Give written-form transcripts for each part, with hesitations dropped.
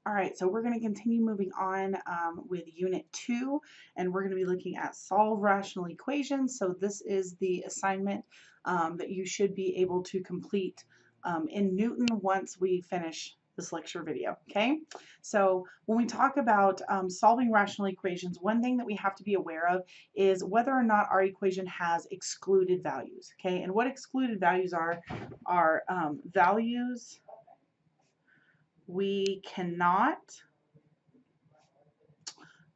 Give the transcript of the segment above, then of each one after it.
All right, so we're going to continue moving on with Unit 2, and we're going to be looking at solve rational equations. So this is the assignment that you should be able to complete in Newton once we finish this lecture video, okay? So when we talk about solving rational equations, one thing that we have to be aware of is whether or not our equation has excluded values, okay? And what excluded values are values we cannot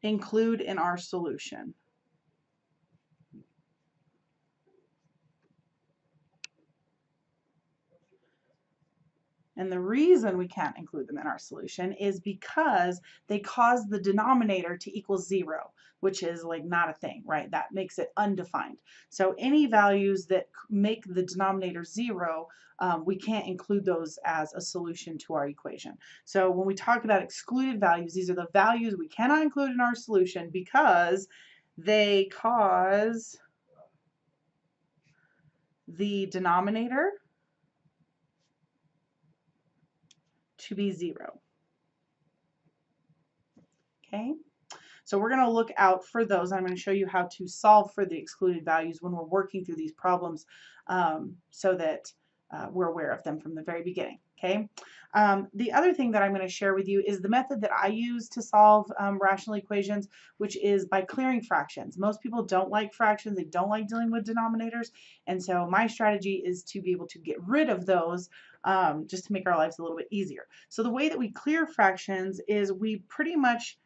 include in our solution. And the reason we can't include them in our solution is because they cause the denominator to equal 0, which is like not a thing, right? That makes it undefined. So any values that make the denominator 0, we can't include those as a solution to our equation. So when we talk about excluded values, these are the values we cannot include in our solution because they cause the denominator to be 0. Okay, so we're going to look out for those. I'm going to show you how to solve for the excluded values when we're working through these problems so that we're aware of them from the very beginning. Okay. The other thing that I'm going to share with you is the method that I use to solve rational equations, which is by clearing fractions. Most people don't like fractions. They don't like dealing with denominators. And so my strategy is to be able to get rid of those just to make our lives a little bit easier. So the way that we clear fractions is we pretty much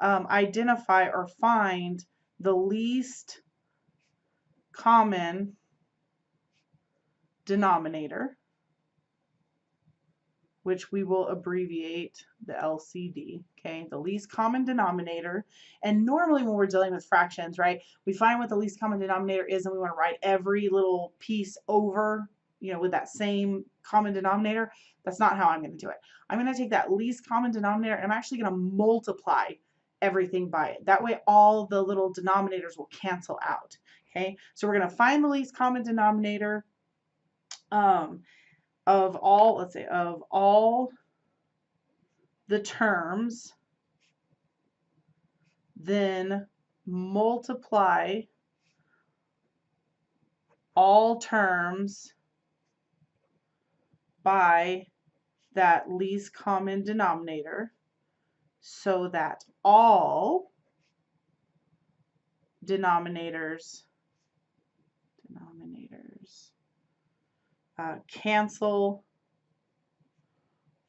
identify or find the least common denominator, which we will abbreviate the LCD, okay, the least common denominator. And normally when we're dealing with fractions, right, we find what the least common denominator is and we want to write every little piece over, you know, with that same common denominator. That's not how I'm going to do it. I'm going to take that least common denominator and I'm actually going to multiply everything by it. That way all the little denominators will cancel out, okay? So we're going to find the least common denominator of all, let's say, of all the terms, then multiply all terms by that least common denominator so that all denominators cancel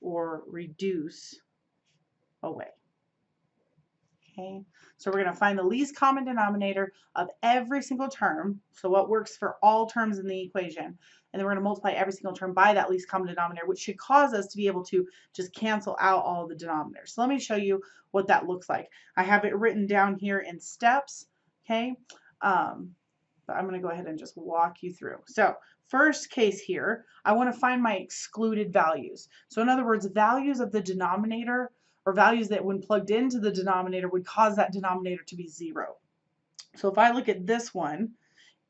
or reduce away. Okay, so we're going to find the least common denominator of every single term, so what works for all terms in the equation, and then we're going to multiply every single term by that least common denominator, which should cause us to be able to just cancel out all of the denominators. So let me show you what that looks like. I have it written down here in steps, okay, but I'm going to go ahead and just walk you through. So first case here, I want to find my excluded values. So in other words, values of the denominator, or values that when plugged into the denominator would cause that denominator to be 0. So if I look at this one,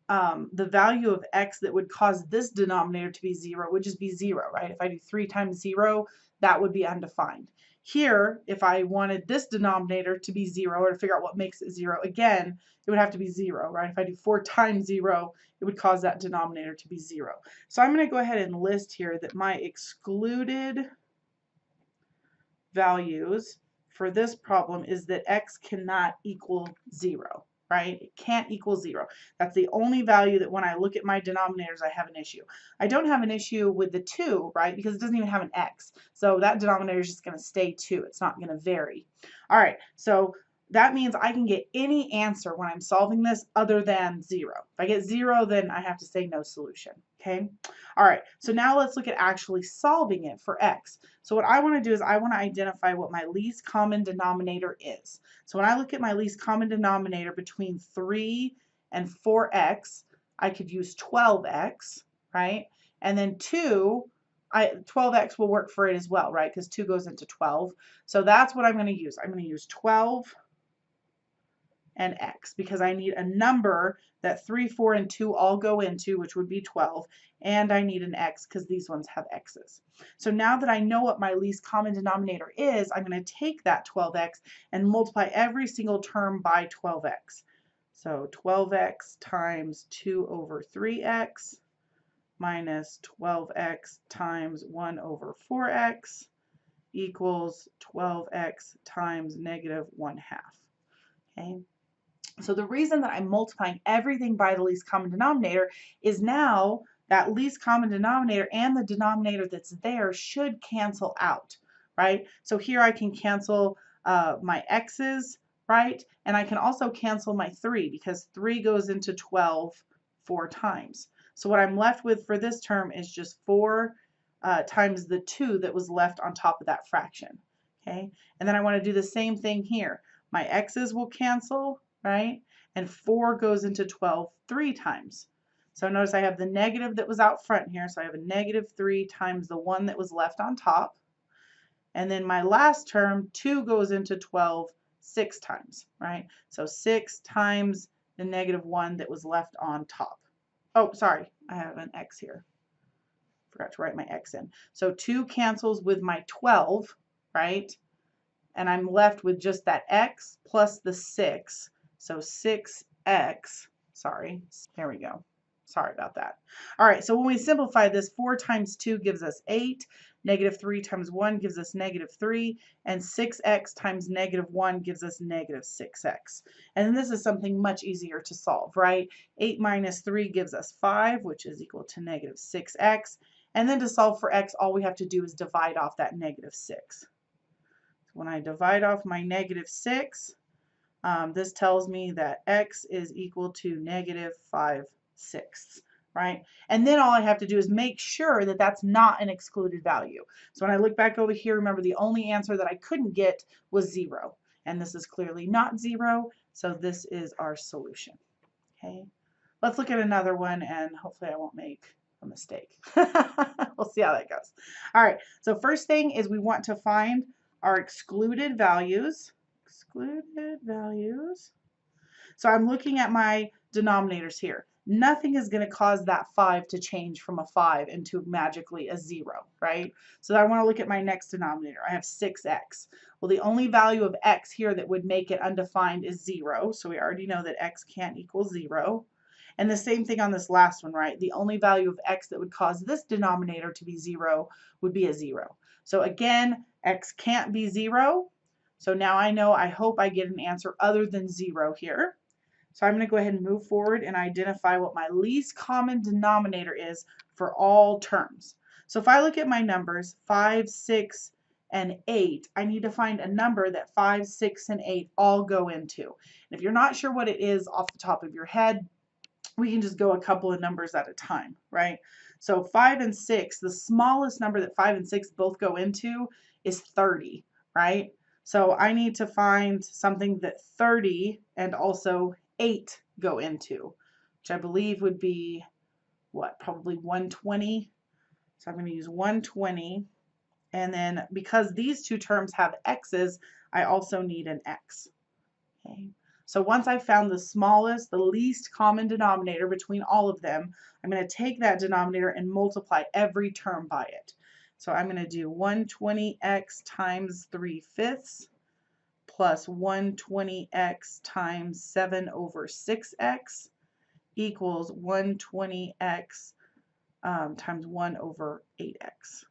the value of x that would cause this denominator to be 0 would just be 0, right? If I do 3 times 0, that would be undefined. Here, if I wanted this denominator to be 0, or to figure out what makes it 0, again, it would have to be 0, right? If I do 4 times 0, it would cause that denominator to be 0. So I'm going to go ahead and list here that my excluded values for this problem is that x cannot equal 0, right? It can't equal 0. That's the only value that when I look at my denominators, I have an issue. I don't have an issue with the 2, right? Because it doesn't even have an x. So that denominator is just going to stay 2. It's not going to vary. All right, so that means I can get any answer when I'm solving this other than 0. If I get 0, then I have to say no solution, okay? All right, so now let's look at actually solving it for x. So what I want to do is I want to identify what my least common denominator is. So when I look at my least common denominator between 3 and 4x, I could use 12x, right? And then 12x will work for it as well, right? Because 2 goes into 12. So that's what I'm going to use. I'm going to use 12 and x, because I need a number that 3, 4, and 2 all go into, which would be 12, and I need an x because these ones have x's. So now that I know what my least common denominator is, I'm going to take that 12x and multiply every single term by 12x. So 12x times 2 over 3x minus 12x times 1 over 4x equals 12x times negative 1/2. Okay, so the reason that I'm multiplying everything by the least common denominator is now that least common denominator and the denominator that's there should cancel out, right? So here I can cancel my x's, right? And I can also cancel my 3 because 3 goes into 12 4 times. So what I'm left with for this term is just 4 times the 2 that was left on top of that fraction. Okay, and then I want to do the same thing here. My x's will cancel, right? And 4 goes into 12 3 times. So notice I have the negative that was out front here. So I have a negative 3 times the 1 that was left on top. And then my last term, 2 goes into 12 6 times, right? So 6 times the negative 1 that was left on top. Oh, sorry, I have an x here. Forgot to write my x in. So 2 cancels with my 12, right? And I'm left with just that x plus the 6. So 6x, sorry, there we go. Sorry about that. All right, so when we simplify this, 4 times 2 gives us 8, negative 3 times 1 gives us negative 3, and 6x times negative 1 gives us negative 6x. And then this is something much easier to solve, right? 8 minus 3 gives us 5, which is equal to negative 6x. And then to solve for x, all we have to do is divide off that negative 6. When I divide off my negative 6, this tells me that x is equal to negative 5/6, right? And then all I have to do is make sure that that's not an excluded value. So when I look back over here, remember the only answer that I couldn't get was 0. And this is clearly not 0, so this is our solution. Okay, let's look at another one, and hopefully I won't make a mistake. We'll see how that goes. All right, so first thing is we want to find our excluded values. Excluded values. So I'm looking at my denominators here. Nothing is going to cause that 5 to change from a 5 into magically a 0, right? So I want to look at my next denominator. I have 6x. Well, the only value of x here that would make it undefined is 0. So we already know that x can't equal 0. And the same thing on this last one, right? The only value of x that would cause this denominator to be 0 would be a 0. So again, x can't be 0. So now I know, I hope I get an answer other than 0 here. So I'm going to go ahead and move forward and identify what my least common denominator is for all terms. So if I look at my numbers, 5, 6, and 8, I need to find a number that 5, 6, and 8 all go into. And if you're not sure what it is off the top of your head, we can just go a couple of numbers at a time, right? So 5 and 6, the smallest number that 5 and 6 both go into is 30, right? So I need to find something that 30 and also 8 go into, which I believe would be, what, probably 120. So I'm going to use 120. And then because these two terms have x's, I also need an x. Okay. So once I've found the smallest, the least common denominator between all of them, I'm going to take that denominator and multiply every term by it. So I'm going to do 120x times 3/5 plus 120x times 7 over 6x equals 120x times 1 over 8x.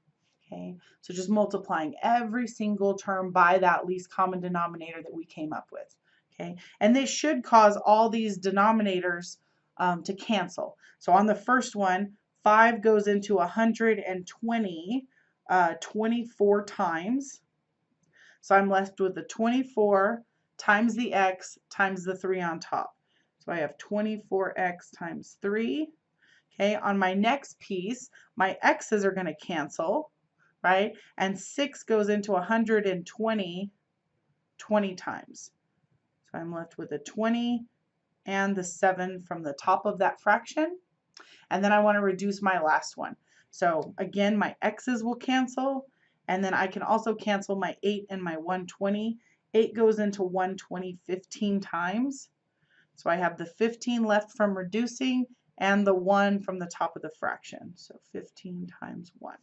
Okay, so just multiplying every single term by that least common denominator that we came up with. Okay, and this should cause all these denominators to cancel. So on the first one, 5 goes into 120 24 times. So I'm left with the 24 times the x times the 3 on top. So I have 24x times 3. Okay, on my next piece, my x's are going to cancel, right? And 6 goes into 120 20 times. So I'm left with a 20 and the 7 from the top of that fraction. And then I want to reduce my last one. So again, my x's will cancel. And then I can also cancel my 8 and my 120. 8 goes into 120 15 times. So I have the 15 left from reducing and the 1 from the top of the fraction. So 15 times 1.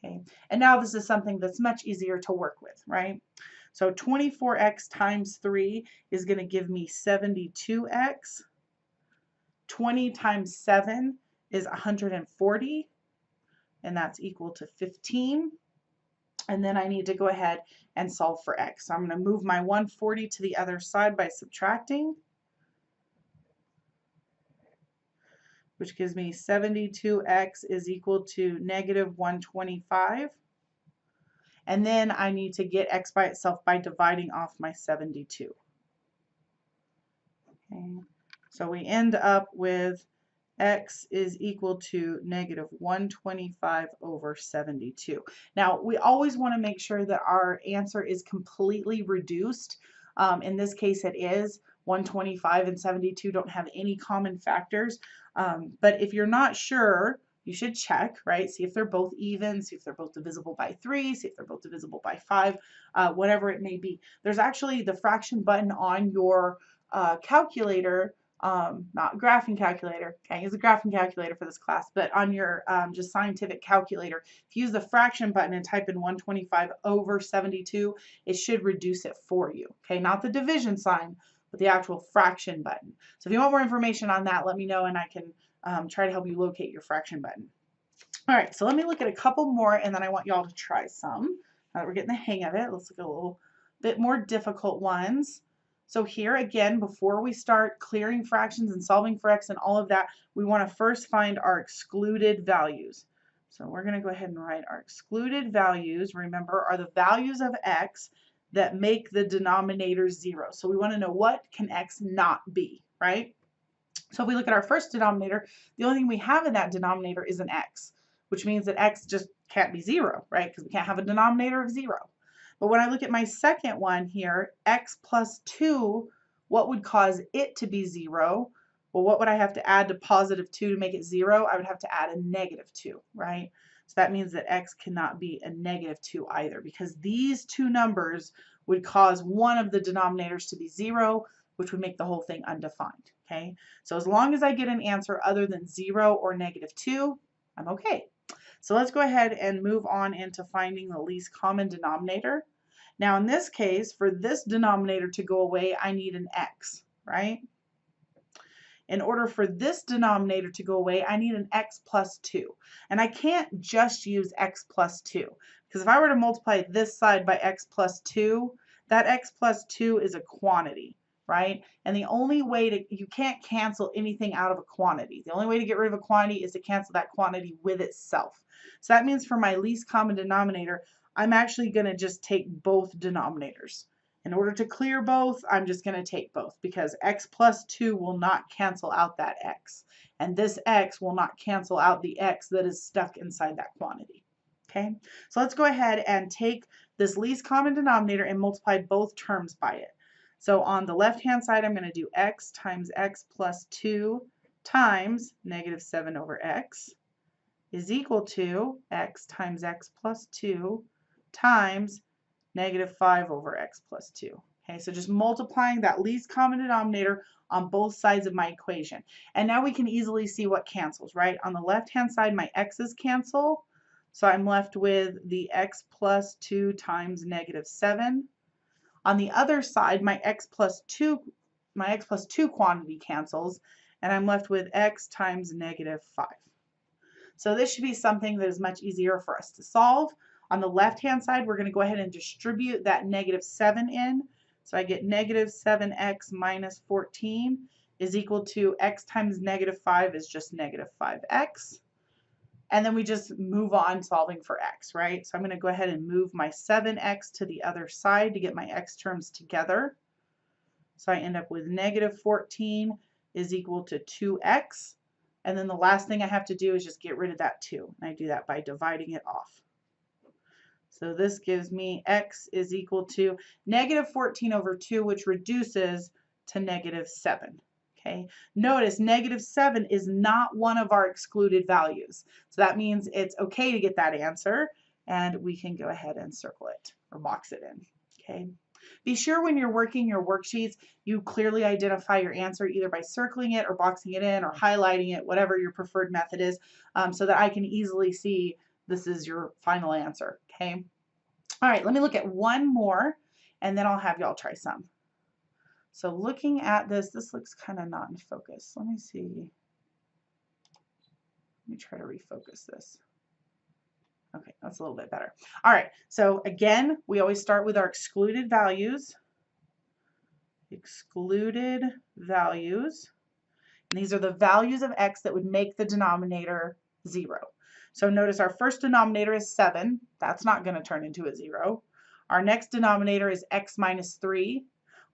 Okay, and now this is something that's much easier to work with, right? So 24x times 3 is going to give me 72x. 20 times 7 is 140, and that's equal to 15. And then I need to go ahead and solve for x. So I'm going to move my 140 to the other side by subtracting, which gives me 72x is equal to negative 125. And then I need to get x by itself by dividing off my 72. Okay. So we end up with x is equal to negative 125 over 72. Now, we always want to make sure that our answer is completely reduced. In this case, it is. 125 and 72 don't have any common factors. But if you're not sure, you should check, right? See if they're both even, see if they're both divisible by 3, see if they're both divisible by 5, whatever it may be. There's actually the fraction button on your calculator, not graphing calculator. Can't use a graphing calculator for this class, but on your just scientific calculator, if you use the fraction button and type in 125 over 72, it should reduce it for you. Okay, not the division sign, but the actual fraction button. So if you want more information on that, let me know and I can try to help you locate your fraction button. All right, so let me look at a couple more and then I want y'all to try some. Now that we're getting the hang of it, let's look at a little bit more difficult ones. So here again, before we start clearing fractions and solving for x and all of that, we want to first find our excluded values. So we're going to go ahead and write our excluded values, remember, are the values of x that make the denominator 0. So we want to know what can x not be, right? So if we look at our first denominator, the only thing we have in that denominator is an x, which means that x just can't be 0, right? Because we can't have a denominator of 0. But when I look at my second one here, x plus 2, what would cause it to be 0? Well, what would I have to add to positive 2 to make it 0? I would have to add a negative 2, right? So that means that x cannot be a negative 2 either, because these two numbers would cause one of the denominators to be 0, which would make the whole thing undefined, okay? So as long as I get an answer other than 0 or negative 2, I'm okay. So let's go ahead and move on into finding the least common denominator. Now in this case, for this denominator to go away, I need an x, right? In order for this denominator to go away, I need an x plus 2. And I can't just use x plus 2, because if I were to multiply this side by x plus 2, that x plus 2 is a quantity, right? And the only way to, you can't cancel anything out of a quantity. The only way to get rid of a quantity is to cancel that quantity with itself. So that means for my least common denominator, I'm actually going to just take both denominators. In order to clear both, I'm just going to take both, because x plus 2 will not cancel out that x. And this x will not cancel out the x that is stuck inside that quantity. Okay, so let's go ahead and take this least common denominator and multiply both terms by it. So on the left-hand side, I'm going to do x times x plus 2 times negative 7 over x is equal to x times x plus 2 times negative 5 over x plus 2. Okay, so just multiplying that least common denominator on both sides of my equation. And now we can easily see what cancels, right? On the left-hand side, my x's cancel. So I'm left with the x plus 2 times negative 7. On the other side, my x plus 2 quantity cancels, and I'm left with x times negative 5. So this should be something that is much easier for us to solve. On the left-hand side, we're going to go ahead and distribute that negative 7 in. So I get negative 7x minus 14 is equal to x times negative 5 is just negative 5x. And then we just move on solving for x, right? So I'm going to go ahead and move my 7x to the other side to get my x terms together. So I end up with negative 14 is equal to 2x. And then the last thing I have to do is just get rid of that 2. And I do that by dividing it off. So this gives me x is equal to negative 14 over 2, which reduces to negative 7. Okay. Notice negative 7 is not one of our excluded values. So that means it's okay to get that answer, and we can go ahead and circle it or box it in. Okay. Be sure when you're working your worksheets, you clearly identify your answer either by circling it or boxing it in or highlighting it, whatever your preferred method is, so that I can easily see this is your final answer, okay? All right, let me look at one more and then I'll have y'all try some. So looking at this, this looks kind of not in focus. Let me see. Let me try to refocus this. Okay, that's a little bit better. All right, so again, we always start with our excluded values. Excluded values. And these are the values of x that would make the denominator 0. So notice our first denominator is 7. That's not going to turn into a 0. Our next denominator is x minus 3.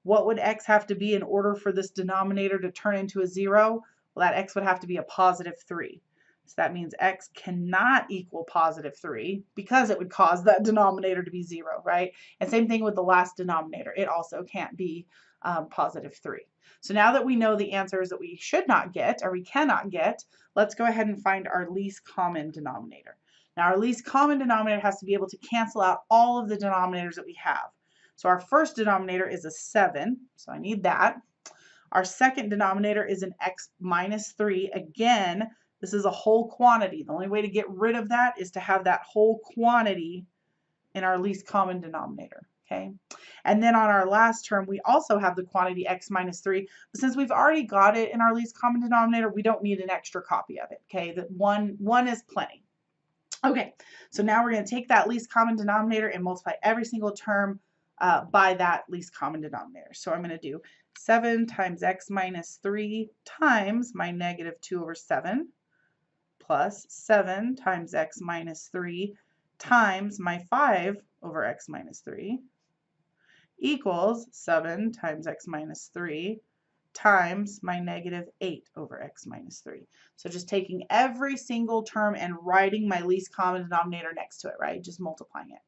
What would x have to be in order for this denominator to turn into a 0? Well, that x would have to be a positive 3. So that means x cannot equal positive 3 because it would cause that denominator to be 0, right? And same thing with the last denominator. It also can't be positive 3. So now that we know the answers that we should not get or we cannot get, let's go ahead and find our least common denominator. Now our least common denominator has to be able to cancel out all of the denominators that we have. So our first denominator is a 7, so I need that. Our second denominator is an x minus 3. Again, this is a whole quantity. The only way to get rid of that is to have that whole quantity in our least common denominator. Okay, and then on our last term, we also have the quantity x minus 3, but since we've already got it in our least common denominator, we don't need an extra copy of it. Okay, that one is plenty. Okay, so now we're going to take that least common denominator and multiply every single term by that least common denominator. So I'm going to do 7 times x minus 3 times my negative 2 over 7 plus 7 times x minus 3 times my 5 over x minus 3 equals 7 times x minus 3 times my negative 8 over x minus 3. So just taking every single term and writing my least common denominator next to it, right? Just multiplying it.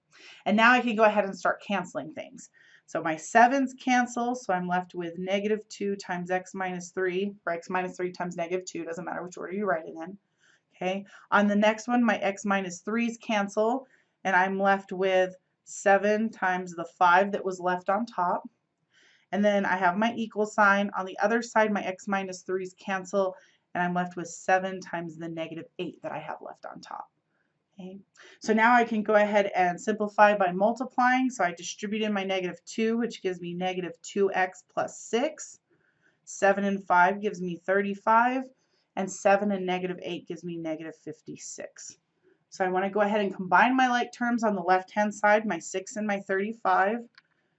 And now I can go ahead and start canceling things. So my 7's cancel, so I'm left with negative 2 times x minus 3, or x minus 3 times negative 2, doesn't matter which order you write it in. Okay, on the next one, my x minus 3's cancel, and I'm left with 7 times the 5 that was left on top. And then I have my equal sign. On the other side, my x minus 3's cancel, and I'm left with 7 times the negative 8 that I have left on top. Okay, so now I can go ahead and simplify by multiplying. So I distributed my negative 2, which gives me negative 2x plus 6. 7 and 5 gives me 35. And 7 and negative 8 gives me negative 56. So I want to go ahead and combine my like terms on the left-hand side, my 6 and my 35.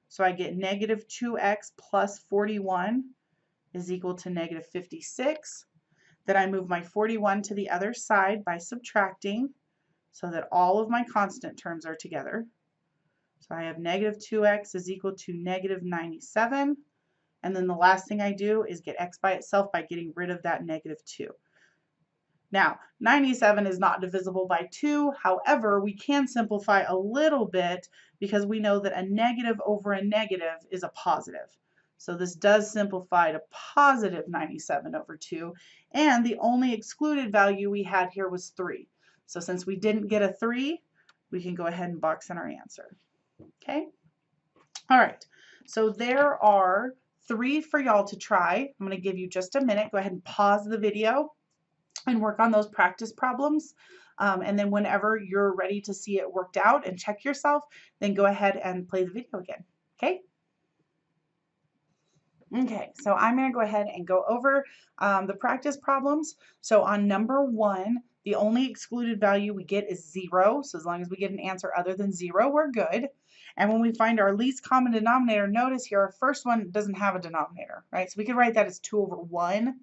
So I get negative 2x plus 41 is equal to negative 56. Then I move my 41 to the other side by subtracting so that all of my constant terms are together. So I have negative 2x is equal to negative 97. And then the last thing I do is get x by itself by getting rid of that negative 2. Now, 97 is not divisible by 2. However, we can simplify a little bit because we know that a negative over a negative is a positive. So this does simplify to positive 97 over 2. And the only excluded value we had here was 3. So since we didn't get a 3, we can go ahead and box in our answer. Okay? All right. So there are 3 for y'all to try. I'm going to give you just a minute. Go ahead and pause the video and work on those practice problems. And then whenever you're ready to see it worked out and check yourself, then go ahead and play the video again. Okay? Okay, so I'm going to go ahead and go over the practice problems. So on number 1, the only excluded value we get is 0. So as long as we get an answer other than 0, we're good. And when we find our least common denominator, notice here our first one doesn't have a denominator, right? So we could write that as 2 over 1.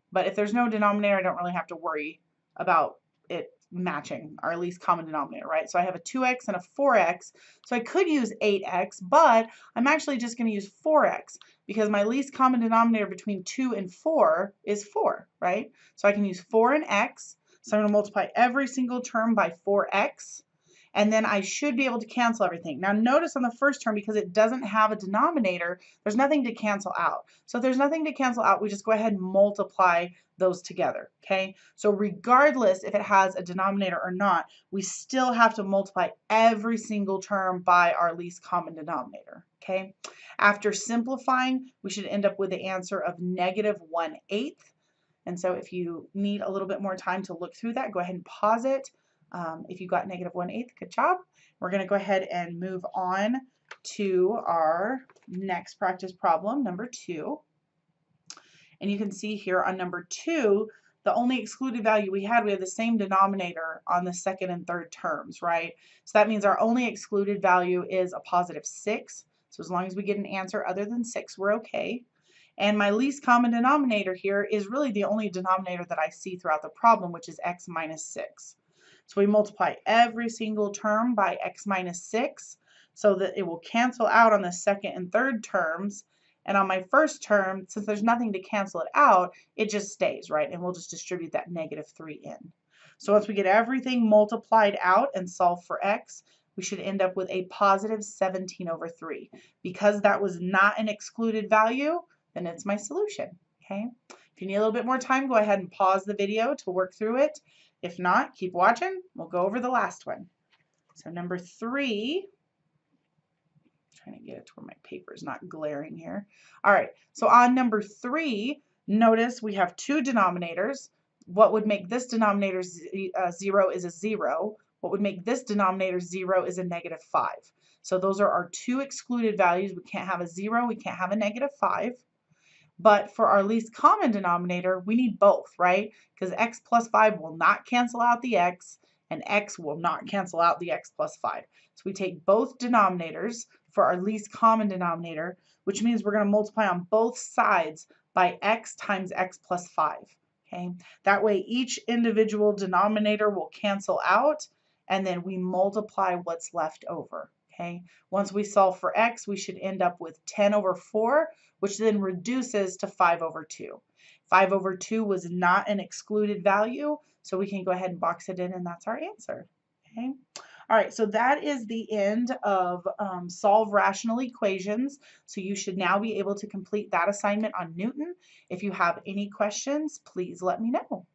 But if there's no denominator, I don't really have to worry about it matching our least common denominator, right? So I have a 2x and a 4x. So I could use 8x, but I'm actually just going to use 4x because my least common denominator between 2 and 4 is 4, right? So I can use 4 and x. So I'm going to multiply every single term by 4x. and then I should be able to cancel everything. Now notice on the first term, because it doesn't have a denominator, there's nothing to cancel out. So if there's nothing to cancel out, we just go ahead and multiply those together, okay? So regardless if it has a denominator or not, we still have to multiply every single term by our least common denominator, okay? After simplifying, we should end up with the answer of -1/8. And so if you need a little bit more time to look through that, go ahead and pause it. If you got -1/8, good job. We're going to go ahead and move on to our next practice problem, number 2. And you can see here on number 2, the only excluded value we had the same denominator on the second and third terms, right? So that means our only excluded value is a +6. So as long as we get an answer other than 6, we're okay. And my least common denominator here is really the only denominator that I see throughout the problem, which is x minus 6. So we multiply every single term by x minus 6 so that it will cancel out on the second and third terms. And on my first term, since there's nothing to cancel it out, it just stays, right? And we'll just distribute that -3 in. So once we get everything multiplied out and solve for x, we should end up with a +17/3. Because that was not an excluded value, then it's my solution, okay? If you need a little bit more time, go ahead and pause the video to work through it. If not, keep watching. We'll go over the last one. So number 3, trying to get it to where my paper is not glaring here. All right, so on number 3, notice we have 2 denominators. What would make this denominator 0 is a 0. What would make this denominator 0 is a -5. So those are our 2 excluded values. We can't have a 0, we can't have a -5. But for our least common denominator, we need both, right? Because x plus 5 will not cancel out the x, and x will not cancel out the x plus 5. So we take both denominators for our least common denominator, which means we're going to multiply on both sides by x times x plus 5. Okay? That way each individual denominator will cancel out, and then we multiply what's left over. Okay? Once we solve for x, we should end up with 10/4, which then reduces to 5/2. 5/2 was not an excluded value, so we can go ahead and box it in, and that's our answer. Okay? All right, so that is the end of solve rational equations. So you should now be able to complete that assignment on Knewton. If you have any questions, please let me know.